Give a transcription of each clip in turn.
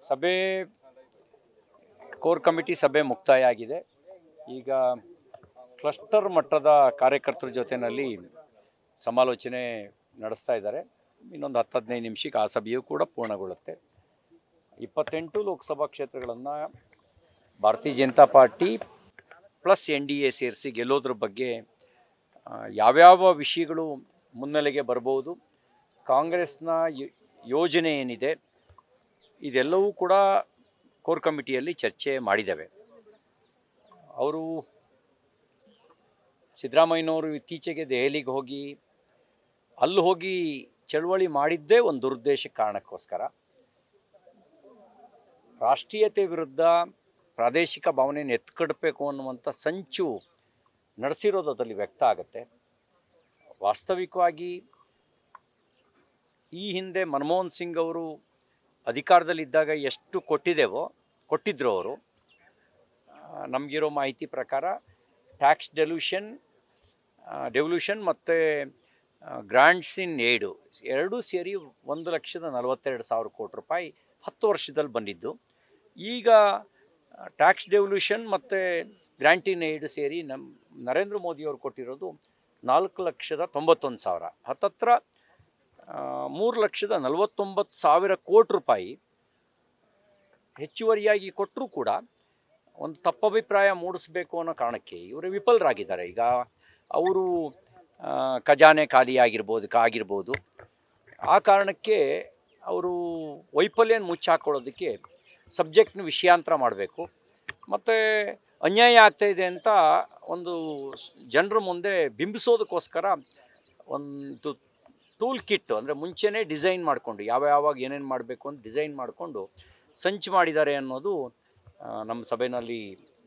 ಸಭೆ core committee ಸಭೆ ಮುಕ್ತಾಯ ಆಗಿದೆ. ಈಗ ಕ್ಲಸ್ಟರ್ ಮಟ್ಟದ ಕಾರ್ಯಕರ್ತರ ಜೊತೆಯಲ್ಲಿ ಸಮಾಲೋಚನೆ ನಡೆಸ್ತಾ ಇದ್ದಾರೆ. ಇನ್ನೊಂದು 10-15 ನಿಮಿಷಕ್ಕೆ ಆ ಸಭೆಯೂ ಕೂಡ ಪೂರ್ಣಗೊಳ್ಳುತ್ತೆ. 28 ಲೋಕಸಭಾ ಕ್ಷೇತ್ರಗಳನ್ನು ಭಾರತೀಯ ಜನತಾ ಪಾರ್ಟಿ ಪ್ಲಸ್ NDA ಸೇರಿಸಿ ಗೆಲ್ಲೋದ್ರ ಬಗ್ಗೆ ಯಾವ್ಯಾವ ವಿಷಯಗಳು ಮುನ್ನೆಲೆಗೆ ಬರ್ಬೋದು, ಕಾಂಗ್ರೆಸ್ನ ಯೋಜನೆ ಏನಿದೆ ಇದೆಲ್ಲವೂ ಕೂಡ ಕೋರ್ ಕಮಿಟಿಯಲ್ಲಿ ಚರ್ಚೆ ಮಾಡಿದ್ದೇವೆ. ಅವರು ಸಿದ್ದರಾಮಯ್ಯನವರು ಇತ್ತೀಚೆಗೆ ದೆಹಲಿಗೆ ಹೋಗಿ ಅಲ್ಲಿ ಹೋಗಿ ಚಳವಳಿ ಮಾಡಿದ್ದೇ ಒಂದು ದುರುದ್ದೇಶ ಕಾರಣಕ್ಕೋಸ್ಕರ. ರಾಷ್ಟ್ರೀಯತೆ ವಿರುದ್ಧ ಪ್ರಾದೇಶಿಕ ಭಾವನೆಯನ್ನು ಎತ್ಕಡಬೇಕು ಅನ್ನುವಂಥ ಸಂಚು ನಡೆಸಿರೋದು ಅದರಲ್ಲಿ ವ್ಯಕ್ತ ಆಗುತ್ತೆ. ವಾಸ್ತವಿಕವಾಗಿ ಈ ಹಿಂದೆ ಮನಮೋಹನ್ ಸಿಂಗ್ ಅವರು ಅಧಿಕಾರದಲ್ಲಿದ್ದಾಗ ಎಷ್ಟು ಕೊಟ್ಟಿದ್ರು ಅವರು, ನಮಗಿರೋ ಮಾಹಿತಿ ಪ್ರಕಾರ ಟ್ಯಾಕ್ಸ್ ಡೆವಲ್ಯೂಷನ್ ಮತ್ತು ಗ್ರಾಂಟ್ಸ್ ಇನ್ ಏಡು ಎರಡೂ ಸೇರಿ 1,42,000 ಕೋಟಿ ರೂಪಾಯಿ 10 ವರ್ಷದಲ್ಲಿ ಬಂದಿದ್ದು. ಈಗ ಟ್ಯಾಕ್ಸ್ ಡೆವಲ್ಯೂಷನ್ ಮತ್ತು ಗ್ರಾಂಟ್ ಇನ್ ಏಡ್ ಸೇರಿ ನರೇಂದ್ರ ಮೋದಿಯವರು ಕೊಟ್ಟಿರೋದು 4,91,000, ಹತ್ತತ್ರ 3,49,000 ಕೋಟಿ ರೂಪಾಯಿ ಹೆಚ್ಚುವರಿಯಾಗಿ ಕೊಟ್ಟರೂ ಕೂಡ ಒಂದು ತಪ್ಪಭಿಪ್ರಾಯ ಮೂಡಿಸಬೇಕು ಅನ್ನೋ ಕಾರಣಕ್ಕೆ ಇವರು ವಿಫಲರಾಗಿದ್ದಾರೆ. ಈಗ ಅವರು ಖಜಾನೆ ಖಾಲಿ ಆಗಿರ್ಬೋದು. ಆ ಕಾರಣಕ್ಕೆ ಅವರು ವೈಫಲ್ಯನ ಮುಚ್ಚಾಕೊಳ್ಳೋದಕ್ಕೆ ಸಬ್ಜೆಕ್ಟ್ನ ವಿಷಯಾಂತರ ಮಾಡಬೇಕು ಮತ್ತು ಅನ್ಯಾಯ ಆಗ್ತಾಯಿದೆ ಅಂತ ಒಂದು ಜನರ ಮುಂದೆ ಬಿಂಬಿಸೋದಕ್ಕೋಸ್ಕರ ಒಂದು ಟೂಲ್ ಕಿಟ್ ಅಂದರೆ ಮುಂಚೆನೇ ಡಿಸೈನ್ ಮಾಡಿಕೊಂಡು ಯಾವಾಗ ಏನೇನು ಮಾಡಬೇಕು ಅಂತ ಡಿಸೈನ್ ಮಾಡಿಕೊಂಡು ಸಂಚು ಮಾಡಿದ್ದಾರೆ ಅನ್ನೋದು ನಮ್ಮ ಸಭೆಯಲ್ಲಿ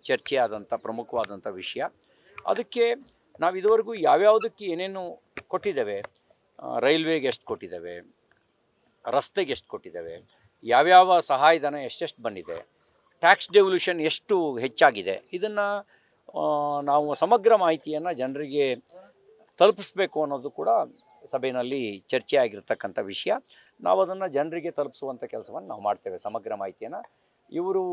ಚರ್ಚೆ ಆದಂಥ ಪ್ರಮುಖವಾದಂಥ ವಿಷಯ. ಅದಕ್ಕೆ ನಾವು ಇದುವರೆಗೂ ಯಾವ್ಯಾವುದಕ್ಕೆ ಏನೇನು ಕೊಟ್ಟಿದ್ದೇವೆ, ರೈಲ್ವೆಗೆ ಎಷ್ಟು ಕೊಟ್ಟಿದ್ದೇವೆ, ರಸ್ತೆಗೆ ಎಷ್ಟು ಕೊಟ್ಟಿದ್ದೇವೆ, ಯಾವ್ಯಾವ ಸಹಾಯಧನ ಎಷ್ಟೆಷ್ಟು ಬಂದಿದೆ, ಟ್ಯಾಕ್ಸ್ ಡೆವಲ್ಯೂಷನ್ ಎಷ್ಟು ಹೆಚ್ಚಾಗಿದೆ, ಇದನ್ನು ನಾವು ಸಮಗ್ರ ಮಾಹಿತಿಯನ್ನು ಜನರಿಗೆ ತಲುಪಿಸ್ಬೇಕು ಅನ್ನೋದು ಕೂಡ ಸಭೆಯಲ್ಲಿ ಚರ್ಚೆ ಆಗಿರ್ತಕ್ಕಂಥ ವಿಷಯ. ನಾವು ಅದನ್ನು ಜನರಿಗೆ ತಲುಪಿಸುವಂಥ ಕೆಲಸವನ್ನು ನಾವು ಮಾಡ್ತೇವೆ. ಸಮಗ್ರ ಮಾಹಿತಿಯನ್ನು ಇವರು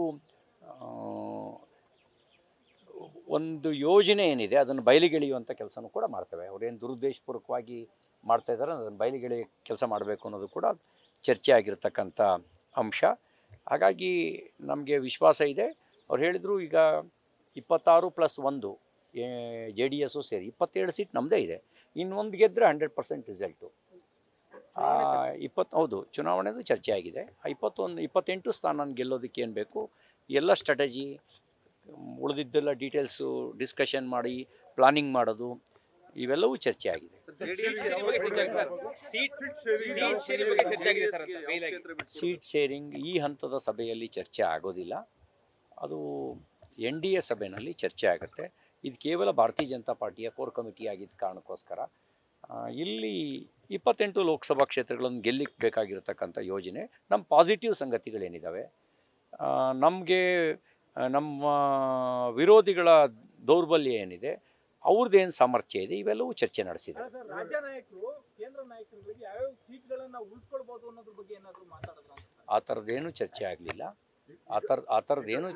ಒಂದು ಯೋಜನೆ ಏನಿದೆ ಅದನ್ನು ಬಯಲಿಗೆಳೆಯುವಂಥ ಕೆಲಸನೂ ಕೂಡ ಮಾಡ್ತೇವೆ. ಅವರೇನು ದುರುದ್ದೇಶಪೂರ್ವಕವಾಗಿ ಮಾಡ್ತಾಯಿದ್ದಾರೆ ಅದನ್ನು ಬಯಲಿಗೆಳೆಯ ಕೆಲಸ ಮಾಡಬೇಕು ಅನ್ನೋದು ಕೂಡ ಚರ್ಚೆ ಆಗಿರ್ತಕ್ಕಂಥ ಅಂಶ. ಹಾಗಾಗಿ ನಮಗೆ ವಿಶ್ವಾಸ ಇದೆ. ಅವ್ರು ಹೇಳಿದರು ಈಗ 26+1 JDS ಸೇರಿ 27 ಸೀಟ್ ನಮ್ಮದೇ ಇದೆ. ಇನ್ನೊಂದು ಗೆದ್ದರೆ 100% ರಿಸಲ್ಟು. 20 ಹೌದು, ಚುನಾವಣೆದು ಚರ್ಚೆ ಆಗಿದೆ. 28 ಸ್ಥಾನ ಗೆಲ್ಲೋದಕ್ಕೆ ಏನು ಬೇಕು ಎಲ್ಲ ಸ್ಟ್ರಾಟಜಿ ಉಳಿದಿದ್ದೆಲ್ಲ ಡೀಟೇಲ್ಸು ಡಿಸ್ಕಷನ್ ಮಾಡಿ ಪ್ಲಾನಿಂಗ್ ಮಾಡೋದು ಇವೆಲ್ಲವೂ ಚರ್ಚೆ ಆಗಿದೆ. ಸೀಟ್ ಶೇರಿಂಗ್ ಈ ಹಂತದ ಸಭೆಯಲ್ಲಿ ಚರ್ಚೆ ಆಗೋದಿಲ್ಲ. ಅದು NDA ಸಭೆಯಲ್ಲಿ ಚರ್ಚೆ ಆಗುತ್ತೆ. ಇದು ಕೇವಲ ಭಾರತೀಯ ಜನತಾ ಪಾರ್ಟಿಯ ಕೋರ್ ಕಮಿಟಿ ಆಗಿದ್ದ ಕಾರಣಕ್ಕೋಸ್ಕರ ಇಲ್ಲಿ 28 ಲೋಕಸಭಾ ಕ್ಷೇತ್ರಗಳನ್ನು ಗೆಲ್ಲಿಕ್ಕೆ ಬೇಕಾಗಿರ್ತಕ್ಕಂಥ ಯೋಜನೆ, ನಮ್ಮ ಪಾಸಿಟಿವ್ ಸಂಗತಿಗಳೇನಿದ್ದಾವೆ, ನಮಗೆ ನಮ್ಮ ವಿರೋಧಿಗಳ ದೌರ್ಬಲ್ಯ ಏನಿದೆ, ಅವ್ರದ್ದೇನು ಸಾಮರ್ಥ್ಯ ಇದೆ, ಇವೆಲ್ಲವೂ ಚರ್ಚೆ ನಡೆಸಿದೆ. ರಾಜ್ಯ ನಾಯಕರು ಕೇಂದ್ರ ನಾಯಕರುಗಳಿಗೆ ಯಾವ ಸೀಟ್ಗಳನ್ನು ಉಳಿಸ್ಕೊಳ್ಬಹುದು ಅನ್ನೋದ್ರ ಬಗ್ಗೆ ಏನಾದರೂ ಮಾತಾಡಿದ್ರು? ಆ ಥರದ್ದೇನು ಚರ್ಚೆ ಆಗಲಿಲ್ಲ. ಆ ಥರದ್ದೇನು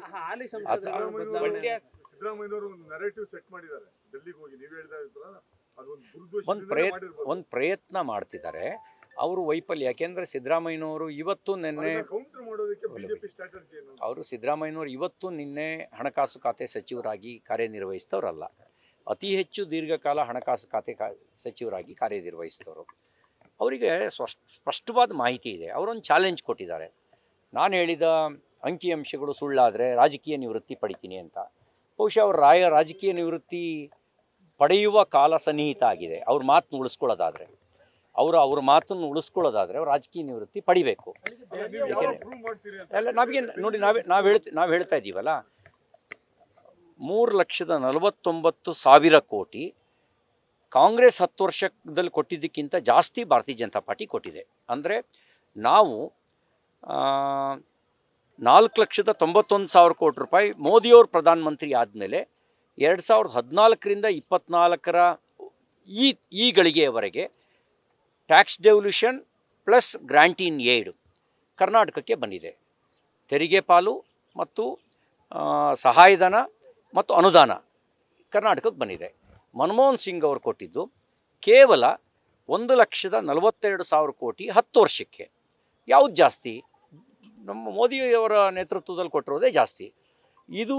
ಒಂದು ಪ್ರಯತ್ನ ಮಾಡ್ತಿದ್ದಾರೆ. ಅವರು ವೈಫಲ್ಯ. ಯಾಕೆಂದರೆ ಸಿದ್ದರಾಮಯ್ಯನವರು ಇವತ್ತು ನಿನ್ನೆ ಹಣಕಾಸು ಖಾತೆ ಸಚಿವರಾಗಿ ಕಾರ್ಯನಿರ್ವಹಿಸಿದವರಲ್ಲ. ಅತಿ ಹೆಚ್ಚು ದೀರ್ಘಕಾಲ ಹಣಕಾಸು ಖಾತೆ ಸಚಿವರಾಗಿ ಕಾರ್ಯನಿರ್ವಹಿಸಿದವರು. ಅವರಿಗೆ ಸ್ಪಷ್ಟವಾದ ಮಾಹಿತಿ ಇದೆ. ಅವರೊಂದು ಚಾಲೆಂಜ್ ಕೊಟ್ಟಿದ್ದಾರೆ. ನಾನು ಹೇಳಿದ ಅಂಕಿಅಂಶಗಳು ಸುಳ್ಳಾದರೆ ರಾಜಕೀಯ ನಿವೃತ್ತಿ ಪಡಿತೀನಿ ಅಂತ. ಬಹುಶಃ ಅವರು ರಾಜಕೀಯ ನಿವೃತ್ತಿ ಪಡೆಯುವ ಕಾಲ ಸನ್ನಿಹಿತ ಆಗಿದೆ. ಅವ್ರ ಮಾತನ್ನು ಉಳಿಸ್ಕೊಳ್ಳೋದಾದರೆ ಅವ್ರ ಮಾತನ್ನು ಉಳಿಸ್ಕೊಳ್ಳೋದಾದರೆ ಅವ್ರು ರಾಜಕೀಯ ನಿವೃತ್ತಿ ಪಡಿಬೇಕು. ಎಲ್ಲ ನಮಗೆ ನೋಡಿ, ನಾವು ಹೇಳ್ತಾ ಇದ್ದೀವಲ್ಲ, 3,49,000 ಕೋಟಿ ಕಾಂಗ್ರೆಸ್ 10 ವರ್ಷದಲ್ಲಿ ಕೊಟ್ಟಿದ್ದಕ್ಕಿಂತ ಜಾಸ್ತಿ ಭಾರತೀಯ ಜನತಾ ಪಾರ್ಟಿ ಕೊಟ್ಟಿದೆ. ಅಂದರೆ ನಾವು 4,91,000 ಕೋಟಿ ರೂಪಾಯಿ ಮೋದಿಯವರು ಪ್ರಧಾನಮಂತ್ರಿ ಆದಮೇಲೆ 2014ರಿಂದ 24ರ ಈ ಗಳಿಗೆಯವರೆಗೆ ಟ್ಯಾಕ್ಸ್ ಡೆವಲ್ಯೂಷನ್ ಪ್ಲಸ್ ಗ್ರಾಂಟ್ ಇನ್ ಏಡ್ ಕರ್ನಾಟಕಕ್ಕೆ ಬಂದಿದೆ. ತೆರಿಗೆ ಪಾಲು ಮತ್ತು ಸಹಾಯಧನ ಮತ್ತು ಅನುದಾನ ಕರ್ನಾಟಕಕ್ಕೆ ಬಂದಿದೆ. ಮನಮೋಹನ್ ಸಿಂಗ್ ಅವರು ಕೊಟ್ಟಿದ್ದು ಕೇವಲ 1,42,000 ಕೋಟಿ 10 ವರ್ಷಕ್ಕೆ. ಯಾವುದು ಜಾಸ್ತಿ? ನಮ್ಮ ಮೋದಿಯವರ ನೇತೃತ್ವದಲ್ಲಿ ಕೊಟ್ಟಿರೋದೇ ಜಾಸ್ತಿ. ಇದು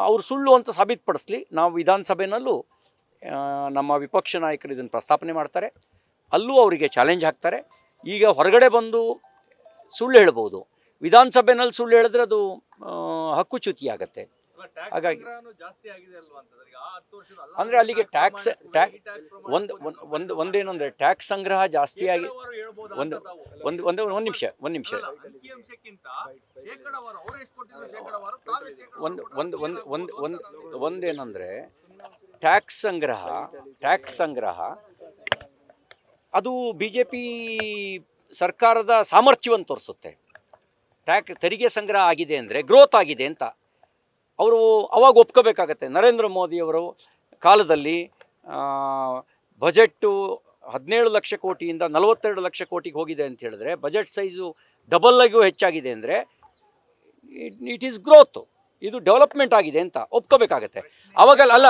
ಅವರು ಸುಳ್ಳು ಅಂತ ಸಾಬೀತುಪಡಿಸಲಿ. ನಾವು ವಿಧಾನಸಭೆಯಲ್ಲೂ ನಮ್ಮ ವಿಪಕ್ಷ ನಾಯಕರು ಇದನ್ನು ಪ್ರಸ್ತಾಪನೆ ಮಾಡ್ತಾರೆ, ಅಲ್ಲೂ ಅವರಿಗೆ ಚಾಲೆಂಜ್ ಹಾಕ್ತಾರೆ. ಈಗ ಹೊರಗಡೆ ಬಂದು ಸುಳ್ಳು ಹೇಳ್ಬೋದು, ವಿಧಾನಸಭೆಯಲ್ಲಿ ಸುಳ್ಳು ಹೇಳಿದ್ರೆ ಅದು ಹಕ್ಕುಚ್ಯುತಿ ಆಗುತ್ತೆ. ಹಾಗಾಗಿ ಅಂದರೆ ಅಲ್ಲಿಗೆ ಟ್ಯಾಕ್ಸ್ ಒಂದೇನಂದರೆ ಟ್ಯಾಕ್ಸ್ ಸಂಗ್ರಹ ಜಾಸ್ತಿಯಾಗಿ ಒಂದೇನಂದರೆ ಟ್ಯಾಕ್ಸ್ ಸಂಗ್ರಹ ಅದು BJP ಸರ್ಕಾರದ ಸಾಮರ್ಥ್ಯವನ್ನು ತೋರಿಸುತ್ತೆ. ತೆರಿಗೆ ಸಂಗ್ರಹ ಆಗಿದೆ ಅಂದರೆ ಗ್ರೋತ್ ಆಗಿದೆ ಅಂತ ಅವರು ಅವಾಗ ಒಪ್ಕೋಬೇಕಾಗತ್ತೆ. ನರೇಂದ್ರ ಮೋದಿಯವರು ಕಾಲದಲ್ಲಿ ಬಜೆಟ್ಟು 17 ಲಕ್ಷ ಕೋಟಿಯಿಂದ 42 ಲಕ್ಷ ಕೋಟಿಗೆ ಹೋಗಿದೆ ಅಂತ ಹೇಳಿದ್ರೆ, ಬಜೆಟ್ ಸೈಜು ಡಬಲ್ಲಾಗಿಯೂ ಹೆಚ್ಚಾಗಿದೆ ಅಂದರೆ ಇಟ್ ಈಸ್ ಗ್ರೋತ್, ಇದು ಡೆವಲಪ್ಮೆಂಟ್ ಆಗಿದೆ ಅಂತ ಒಪ್ಕೋಬೇಕಾಗತ್ತೆ. ಅವಾಗ ಅಲ್ಲ,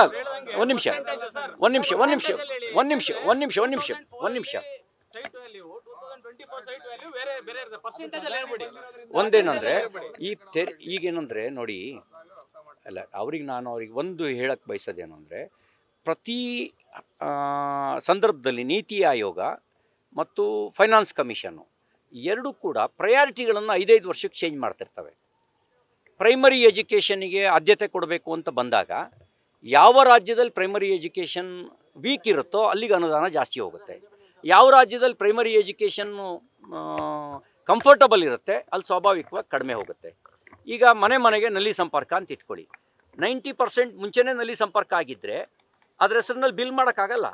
ಒಂದು ನಿಮಿಷ ಒಂದೇನಂದರೆ ಈಗೇನಂದರೆ ನೋಡಿ, ಅಲ್ಲ ಅವ್ರಿಗೆ ಒಂದು ಹೇಳಕ್ಕೆ ಬಯಸೋದೇನು ಅಂದರೆ, ಪ್ರತಿ ಸಂದರ್ಭದಲ್ಲಿ ನೀತಿ ಆಯೋಗ ಮತ್ತು ಫೈನಾನ್ಸ್ ಕಮಿಷನ್ನು ಎರಡೂ ಕೂಡ ಪ್ರಯಾರಿಟಿಗಳನ್ನು 5-5 ವರ್ಷಕ್ಕೆ ಚೇಂಜ್ ಮಾಡ್ತಿರ್ತವೆ. ಪ್ರೈಮರಿ ಎಜುಕೇಷನ್ನಿಗೆ ಆದ್ಯತೆ ಕೊಡಬೇಕು ಅಂತ ಬಂದಾಗ ಯಾವ ರಾಜ್ಯದಲ್ಲಿ ಪ್ರೈಮರಿ ಎಜುಕೇಷನ್ ವೀಕ್ ಇರುತ್ತೋ ಅಲ್ಲಿಗೆ ಅನುದಾನ ಜಾಸ್ತಿ ಹೋಗುತ್ತೆ. ಯಾವ ರಾಜ್ಯದಲ್ಲಿ ಪ್ರೈಮರಿ ಎಜುಕೇಷನ್ನು ಕಂಫರ್ಟಬಲ್ ಇರುತ್ತೆ ಅಲ್ಲಿ ಸ್ವಾಭಾವಿಕವಾಗಿ ಕಡಿಮೆ ಹೋಗುತ್ತೆ. ಈಗ ಮನೆಗೆ ನಲ್ಲಿ ಸಂಪರ್ಕ ಅಂತ ಇಟ್ಕೊಳ್ಳಿ, 90% ಮುಂಚೆನೇ ನಲ್ಲಿ ಸಂಪರ್ಕ ಆಗಿದ್ದರೆ ಅದ್ರ ಹೆಸರಿನಲ್ಲಿ ಬಿಲ್ ಮಾಡೋಕ್ಕಾಗಲ್ಲ.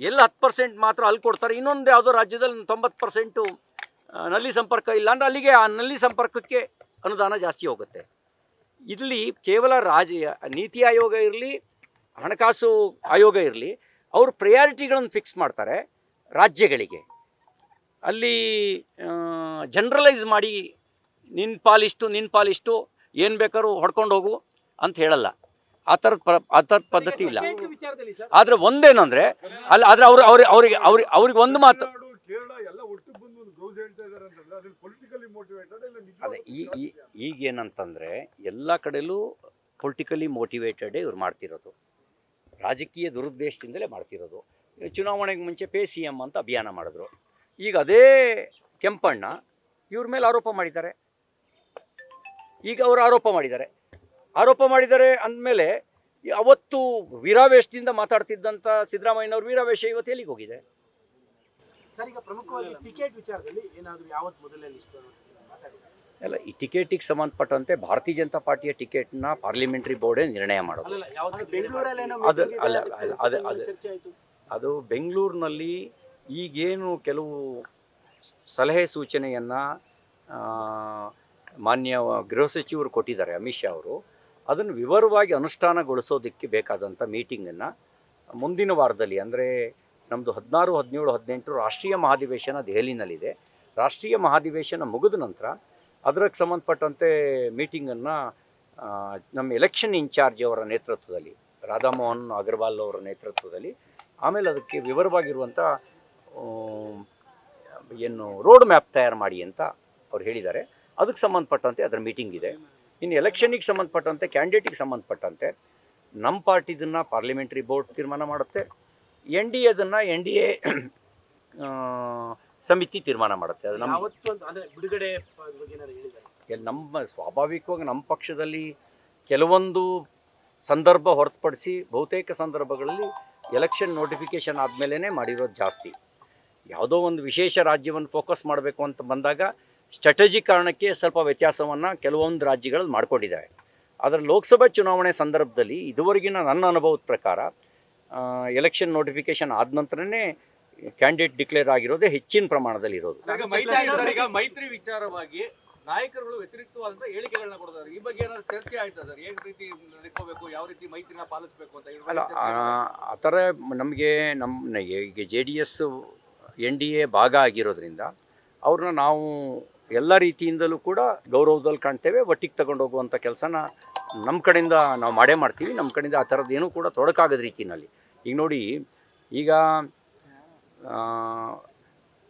ಎಲ್ಲ 10% ಮಾತ್ರ ಅಲ್ಲಿ ಕೊಡ್ತಾರೆ, ಇನ್ನೊಂದು ಯಾವುದೋ ರಾಜ್ಯದಲ್ಲಿ 90% ನಲ್ಲಿ ಸಂಪರ್ಕ ಇಲ್ಲ ಅಂದರೆ ಅಲ್ಲಿಗೆ ಆ ನಲ್ಲಿ ಸಂಪರ್ಕಕ್ಕೆ ಅನುದಾನ ಜಾಸ್ತಿ ಹೋಗುತ್ತೆ. ಇಲ್ಲಿ ಕೇವಲ ನೀತಿ ಆಯೋಗ ಇರಲಿ, ಹಣಕಾಸು ಆಯೋಗ ಇರಲಿ, ಅವರು ಪ್ರಯಾರಿಟಿಗಳನ್ನು ಫಿಕ್ಸ್ ಮಾಡ್ತಾರೆ ರಾಜ್ಯಗಳಿಗೆ. ಅಲ್ಲಿ ಜನರಲೈಸ್ ಮಾಡಿ ನಿನ್ನ ಪಾಲಿಷ್ಟು ಏನು ಬೇಕಾದ್ರೂ ಹೊಡ್ಕೊಂಡು ಹೋಗು ಅಂತ ಹೇಳಲ್ಲ. ಆ ಥರದ ಪದ್ಧತಿ ಇಲ್ಲ. ಆದರೆ ಒಂದೇನಂದರೆ ಆದರೆ ಅವ್ರಿಗೆ ಒಂದು ಮಾತು, ಅದೇ ಈಗೇನಂತಂದರೆ ಎಲ್ಲ ಕಡೆಯಲ್ಲೂ ಪೊಲಿಟಿಕಲಿ ಮೋಟಿವೇಟೆಡೇ ಇವ್ರು ಮಾಡ್ತಿರೋದು, ರಾಜಕೀಯ ದುರುದ್ದೇಶದಿಂದಲೇ ಮಾಡ್ತಿರೋದು. ಚುನಾವಣೆಗೆ ಮುಂಚೆ ಪೇ CM ಅಂತ ಅಭಿಯಾನ ಮಾಡಿದ್ರು. ಈಗ ಅದೇ ಕೆಂಪಣ್ಣ ಇವ್ರ ಮೇಲೆ ಆರೋಪ ಮಾಡಿದ್ದಾರೆ. ಆರೋಪ ಮಾಡಿದ್ದಾರೆ ಅಂದಮೇಲೆ ಅವತ್ತು ವೀರಾವೇಶದಿಂದ ಮಾತಾಡ್ತಿದ್ದಂಥ ಸಿದ್ದರಾಮಯ್ಯನವ್ರ ವೀರಾವೇಶ ಇವತ್ತು ಎಲ್ಲಿಗೆ ಹೋಗಿದೆ? ಸರ್, ಈಗ ಪ್ರಮುಖವಾಗಿ ಟಿಕೆಟ್ ವಿಚಾರದಲ್ಲಿ ಏನಾದರೂ ಯಾವತ್ತು ಮೊದಲನೇ ಲಿಸ್ಟ್ ಅಲ್ಲ, ಈ ಟಿಕೆಟಿಗೆ ಸಂಬಂಧಪಟ್ಟಂತೆ ಭಾರತೀಯ ಜನತಾ ಪಾರ್ಟಿಯ ಟಿಕೆಟ್ನ ಪಾರ್ಲಿಮೆಂಟ್ರಿ ಬೋರ್ಡೇ ನಿರ್ಣಯ ಮಾಡೋದು. ಅದು ಬೆಂಗಳೂರಿನಲ್ಲಿ ಈಗೇನು ಕೆಲವು ಸಲಹೆ ಸೂಚನೆಯನ್ನು ಮಾನ್ಯ ಗೃಹ ಸಚಿವರು ಕೊಟ್ಟಿದ್ದಾರೆ, ಅಮಿತ್ ಶಾ ಅವರು, ಅದನ್ನು ವಿವರವಾಗಿ ಅನುಷ್ಠಾನಗೊಳಿಸೋದಕ್ಕೆ ಬೇಕಾದಂಥ ಮೀಟಿಂಗನ್ನು ಮುಂದಿನ ವಾರದಲ್ಲಿ, ಅಂದರೆ ನಮ್ಮದು 16, 17, 18 ರಾಷ್ಟ್ರೀಯ ಮಹಾಧಿವೇಶನ ದೆಹಲಿನಲ್ಲಿದೆ. ರಾಷ್ಟ್ರೀಯ ಮಹಾಧಿವೇಶನ ಮುಗಿದ ನಂತರ ಅದಕ್ಕೆ ಸಂಬಂಧಪಟ್ಟಂತೆ ಮೀಟಿಂಗನ್ನು ನಮ್ಮ ಎಲೆಕ್ಷನ್ ಇನ್ಚಾರ್ಜ್ ಅವರ ನೇತೃತ್ವದಲ್ಲಿ, ರಾಧಾಮೋಹನ್ ಅಗರ್ವಾಲ್ ಅವರ ನೇತೃತ್ವದಲ್ಲಿ, ಆಮೇಲೆ ಅದಕ್ಕೆ ವಿವರವಾಗಿರುವಂಥ ಏನು ರೋಡ್ ಮ್ಯಾಪ್ ತಯಾರು ಮಾಡಿ ಅಂತ ಅವ್ರು ಹೇಳಿದ್ದಾರೆ. ಅದಕ್ಕೆ ಸಂಬಂಧಪಟ್ಟಂತೆ ಅದರ ಮೀಟಿಂಗ್ ಇದೆ. ಇನ್ನು ಎಲೆಕ್ಷನಿಗೆ ಸಂಬಂಧಪಟ್ಟಂತೆ, ಕ್ಯಾಂಡಿಡೇಟಿಗೆ ಸಂಬಂಧಪಟ್ಟಂತೆ ನಮ್ಮ ಪಾರ್ಟಿದನ್ನು ಪಾರ್ಲಿಮೆಂಟ್ರಿ ಬೋರ್ಡ್ ತೀರ್ಮಾನ ಮಾಡುತ್ತೆ, NDA ಅದನ್ನು NDA ಸಮಿತಿ ತೀರ್ಮಾನ ಮಾಡುತ್ತೆ. ಅದು ನಮ್ಮ ಸ್ವಾಭಾವಿಕವಾಗಿ ನಮ್ಮ ಪಕ್ಷದಲ್ಲಿ ಕೆಲವೊಂದು ಸಂದರ್ಭ ಹೊರತುಪಡಿಸಿ ಬಹುತೇಕ ಸಂದರ್ಭಗಳಲ್ಲಿ ಎಲೆಕ್ಷನ್ ನೋಟಿಫಿಕೇಷನ್ ಆದಮೇಲೆ ಮಾಡಿರೋದು ಜಾಸ್ತಿ. ಯಾವುದೋ ಒಂದು ವಿಶೇಷ ರಾಜ್ಯವನ್ನು ಫೋಕಸ್ ಮಾಡಬೇಕು ಅಂತ ಬಂದಾಗ ಸ್ಟ್ರಾಟಜಿ ಕಾರಣಕ್ಕೆ ಸ್ವಲ್ಪ ವ್ಯತ್ಯಾಸವನ್ನು ಕೆಲವೊಂದು ರಾಜ್ಯಗಳಲ್ಲಿ ಮಾಡ್ಕೊಂಡಿದ್ದಾವೆ. ಆದರೆ ಲೋಕಸಭಾ ಚುನಾವಣೆ ಸಂದರ್ಭದಲ್ಲಿ ಇದುವರೆಗಿನ ನನ್ನ ಅನುಭವದ ಪ್ರಕಾರ ಎಲೆಕ್ಷನ್ ನೋಟಿಫಿಕೇಷನ್ ಆದ ನಂತರನೇ ಕ್ಯಾಂಡಿಡೇಟ್ ಡಿಕ್ಲೇರ್ ಆಗಿರೋದೇ ಹೆಚ್ಚಿನ ಪ್ರಮಾಣದಲ್ಲಿ ಇರೋದು. ಮೈತ್ರಿ ವಿಚಾರವಾಗಿ ನಾಯಕರುಗಳು ವ್ಯತಿರಿಕ್ತವಾದಂಥ ಹೇಳಿಕೆಗಳನ್ನ ಕೊಡ್ತಾರೆ. ಈ ಬಗ್ಗೆ ಏನಾದ್ರು ಚರ್ಚೆ ಆಯ್ತಾ ಸರ್? ಏನು ರೀತಿ ನಡ್ಕೋಬೇಕು, ಯಾವ ರೀತಿ ಮೈತ್ರಿನ ಪಾಲಿಸಬೇಕು ಅಂತ? ಅಲ್ಲ, ಆ ಥರ ನಮಗೆ ಈಗ JDS NDA ಭಾಗ ಆಗಿರೋದ್ರಿಂದ ಅವ್ರನ್ನ ನಾವು ಎಲ್ಲ ರೀತಿಯಿಂದಲೂ ಕೂಡ ಗೌರವದಲ್ಲಿ ಕಾಣ್ತೇವೆ. ಒಟ್ಟಿಗೆ ತಗೊಂಡೋಗುವಂಥ ಕೆಲಸನ ನಮ್ಮ ಕಡೆಯಿಂದ ನಾವು ಮಾಡೇ ಮಾಡ್ತೀವಿ. ನಮ್ಮ ಕಡೆಯಿಂದ ಆ ಥರದ್ದು ಏನೂ ಕೂಡ ತೊಡಕಾಗದ ರೀತಿಯಲ್ಲಿ. ಈಗ ನೋಡಿ, ಈಗ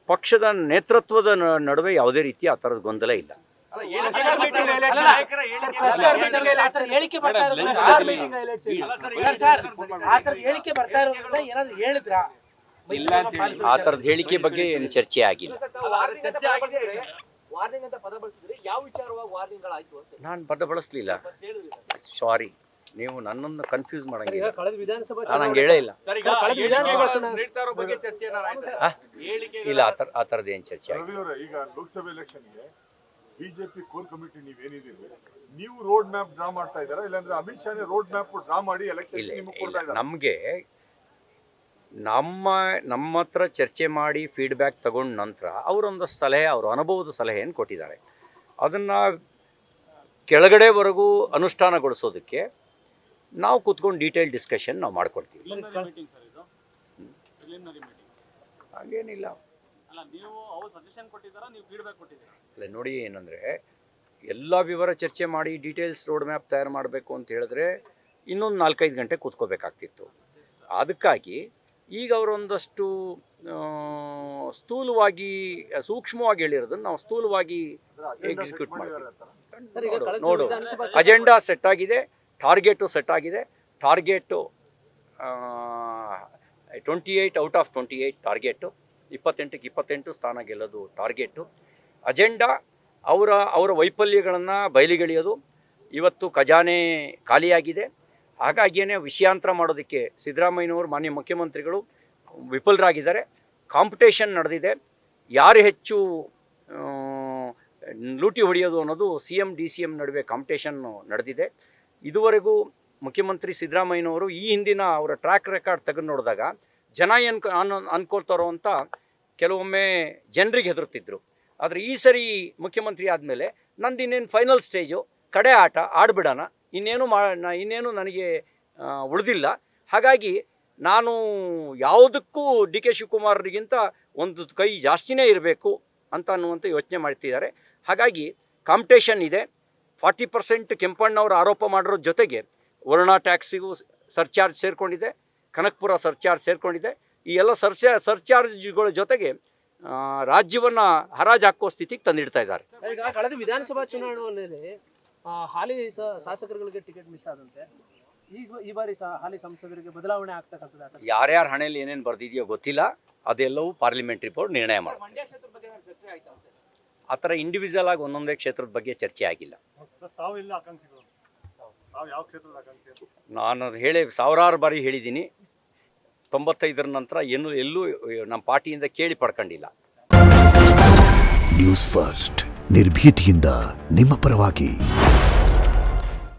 ಪಕ್ಷದ ನೇತೃತ್ವದ ನಡುವೆ ಯಾವುದೇ ರೀತಿ ಆ ಥರದ ಗೊಂದಲ ಇಲ್ಲ. ಹೇಳಿಕೆ ಬರ್ತಾ ಹೇಳಿದ್ರಾ? ಇಲ್ಲ, ಆ ಥರದ ಹೇಳಿಕೆ ಬಗ್ಗೆ ಏನು ಚರ್ಚೆ ಆಗಿಲ್ಲ. ವಾರ್ನಿಂಗ್ ಅಂತ ಪದ ಬಳಸಿದ್ರೆ ಯಾವ ವಿಚಾರವಾಗಿ ವಾರ್ನಿಂಗ್ಗಳಾಯ್ತು ಅಂತ ನಾನು ಪದ ಬಳಸಲಿಲ್ಲ. ಸಾರಿ, ನೀವು ನನ್ನನ್ನು ಕನ್ಫ್ಯೂಸ್ ಮಾಡಂಗಿಲ್ಲ. ಕಳೆದ ವಿಧಾನಸಭಾ ನಂಗೆ ಹೇಳೇ ಇಲ್ಲ. ಇಲ್ಲ, ಆ ಥರದ್ದು ಏನು ಚರ್ಚೆ ಆಗಿಲ್ಲ. ಈಗ ಲೋಕಸಭೆ ಎಲೆಕ್ಷನ್ಗೆ ಬಿಜೆಪಿ ಕೋರ್ ಕಮಿಟಿ ನೀವೇನಿದ್ದೀರಿ, ನೀವು ರೋಡ್ ಮ್ಯಾಪ್ ಡ್ರಾ ಮಾಡ್ತಾ ಇದ್ದಾರಾ, ಇಲ್ಲಾಂದ್ರೆ ಅಮಿತ್ ಶಾನೇ ರೋಡ್ ಮ್ಯಾಪ್ ಡ್ರಾ ಮಾಡಿ ಎಲೆಕ್ಷನ್ ನಿಮಗೆ ಕೊಡ್ತಾ ಇದ್ದಾರೆ? ನಮಗೆ ನಮ್ಮ ಹತ್ರ ಚರ್ಚೆ ಮಾಡಿ ಫೀಡ್ಬ್ಯಾಕ್ ತಗೊಂಡ ನಂತರ ಅವರೊಂದು ಸಲಹೆ, ಅವರ ಅನುಭವದ ಸಲಹೆಯನ್ನು ಕೊಟ್ಟಿದ್ದಾರೆ. ಅದನ್ನು ಕೆಳಗಡೆವರೆಗೂ ಅನುಷ್ಠಾನಗೊಳಿಸೋದಕ್ಕೆ ನಾವು ಕೂತ್ಕೊಂಡು ಡೀಟೇಲ್ ಡಿಸ್ಕಷನ್ ನಾವು ಮಾಡ್ಕೊಳ್ತೀವಿ. ಹಾಗೇನಿಲ್ಲ. ಅಲ್ಲ ನೋಡಿ, ಏನಂದರೆ ಎಲ್ಲ ವಿವರ ಚರ್ಚೆ ಮಾಡಿ ಡೀಟೇಲ್ಸ್ ರೋಡ್ ಮ್ಯಾಪ್ ತಯಾರು ಮಾಡಬೇಕು ಅಂತ ಹೇಳಿದ್ರೆ ಇನ್ನೊಂದು 4-5 ಗಂಟೆ ಕೂತ್ಕೋಬೇಕಾಗ್ತಿತ್ತು. ಅದಕ್ಕಾಗಿ ಈಗ ಅವರೊಂದಷ್ಟು ಸ್ಥೂಲವಾಗಿ ಸೂಕ್ಷ್ಮವಾಗಿ ಹೇಳಿರೋದನ್ನು ನಾವು ಸ್ಥೂಲವಾಗಿ ಎಕ್ಸಿಕ್ಯೂಟ್ ಮಾಡ್ತೀವಿ. ನೋಡು, ಅಜೆಂಡಾ ಸೆಟ್ ಆಗಿದೆ, ಟಾರ್ಗೆಟು ಸೆಟ್ ಆಗಿದೆ. ಟಾರ್ಗೆಟು 28 ಔಟ್ ಆಫ್ 28 ಟಾರ್ಗೆಟು, 28ಕ್ಕೆ 28 ಸ್ಥಾನ ಗೆಲ್ಲೋದು ಟಾರ್ಗೆಟು. ಅಜೆಂಡಾ ಅವರ ವೈಫಲ್ಯಗಳನ್ನು ಬಯಲಿಗೆಳೆಯೋದು. ಇವತ್ತು ಖಜಾನೆ ಖಾಲಿಯಾಗಿದೆ. ಹಾಗಾಗಿಯೇ ವಿಷಯಾಂತರ ಮಾಡೋದಕ್ಕೆ ಸಿದ್ದರಾಮಯ್ಯನವರು, ಮಾನ್ಯ ಮುಖ್ಯಮಂತ್ರಿಗಳು ವಿಫಲರಾಗಿದ್ದಾರೆ. ಕಾಂಪಿಟೇಷನ್ ನಡೆದಿದೆ. ಯಾರು ಹೆಚ್ಚು ಲೂಟಿ ಹೊಡೆಯೋದು ಅನ್ನೋದು CM DCM ನಡುವೆ ಕಾಂಪಿಟೇಷನ್ ನಡೆದಿದೆ. ಇದುವರೆಗೂ ಮುಖ್ಯಮಂತ್ರಿ ಸಿದ್ದರಾಮಯ್ಯನವರು ಈ ಹಿಂದಿನ ಅವರ ಟ್ರ್ಯಾಕ್ ರೆಕಾರ್ಡ್ ತೆಗೆದು ನೋಡಿದಾಗ ಜನ ಅನ್ಕೊಳ್ತಾರೋ ಅಂತ ಕೆಲವೊಮ್ಮೆ ಜನರಿಗೆ ಹೆದರ್ತಿದ್ರು. ಆದರೆ ಈ ಸರಿ ಮುಖ್ಯಮಂತ್ರಿ ಆದಮೇಲೆ ನಂದು ಇನ್ನೇನು ಫೈನಲ್ ಸ್ಟೇಜು, ಕಡೆ ಆಟ ಆಡ್ಬಿಡೋಣ, ಇನ್ನೇನು ನನಗೆ ಉಳಿದಿಲ್ಲ. ಹಾಗಾಗಿ ನಾನು ಯಾವುದಕ್ಕೂ DK ಶಿವಕುಮಾರ್ರಿಗಿಂತ ಒಂದು ಕೈ ಜಾಸ್ತಿನೇ ಇರಬೇಕು ಅಂತ ಅನ್ನುವಂಥ ಯೋಚನೆ ಮಾಡ್ತಿದ್ದಾರೆ. ಹಾಗಾಗಿ ಕಾಂಪಿಟೇಷನ್ ಇದೆ. 40% ಕೆಂಪಣ್ಣವರು ಆರೋಪ ಮಾಡಿರೋ ಜೊತೆಗೆ ವರುಣಾ ಟ್ಯಾಕ್ಸಿಗೂ ಸರ್ಚಾರ್ಜ್ ಸೇರಿಕೊಂಡಿದೆ, ಕನಕಪುರ ಸರ್ಚಾರ್ಜ್ ಸೇರಿಕೊಂಡಿದೆ. ಈ ಎಲ್ಲ ಸರ್ಚಾರ್ಜ್ಗಳ ಜೊತೆಗೆ ರಾಜ್ಯವನ್ನು ಹರಾಜು ಹಾಕೋ ಸ್ಥಿತಿಗೆ ತಂದಿಡ್ತಾ ಇದ್ದಾರೆ. ಈಗ ಕಳೆದ ವಿಧಾನಸಭಾ ಚುನಾವಣೆಯಲ್ಲಿ ಹಾಲಿ ಶಾಸಕರುಗಳಿಗೆ ಟಿಕೆಟ್ ಮಿಸ್ ಆದಂತೆ ಈ ಬಾರಿ ಹಾಲಿ ಸಂಸದರಿಗೆ ಬದಲಾವಣೆ ಆಗ್ತಕ್ಕಂಥದ್ದು ಯಾರ್ಯಾರ ಹಣೆಯಲ್ಲಿ ಏನೇನು ಬರ್ದಿದೆಯೋ ಗೊತ್ತಿಲ್ಲ. ಅದೆಲ್ಲವೂ ಪಾರ್ಲಿಮೆಂಟ್ರಿ ಬೋರ್ಡ್ ನಿರ್ಣಯ ಮಾಡಿ. ಆ ಥರ ಇಂಡಿವಿಜುವಲ್ ಆಗಿ ಒಂದೊಂದೇ ಕ್ಷೇತ್ರದ ಬಗ್ಗೆ ಚರ್ಚೆ ಆಗಿಲ್ಲ. ನಾನು ಹೇಳಿ ಸಾವಿರಾರು ಬಾರಿ ಹೇಳಿದ್ದೀನಿ. 95ರ ನಂತರ ಎಲ್ಲೂ ನಮ್ಮ ಪಾರ್ಟಿಯಿಂದ ಕೇಳಿ ಪಡ್ಕೊಂಡಿಲ್ಲ. ನ್ಯೂಸ್ ಫಸ್ಟ್, ನಿರ್ಭೀತಿಯಿಂದ ನಿಮ್ಮ ಪರವಾಗಿ.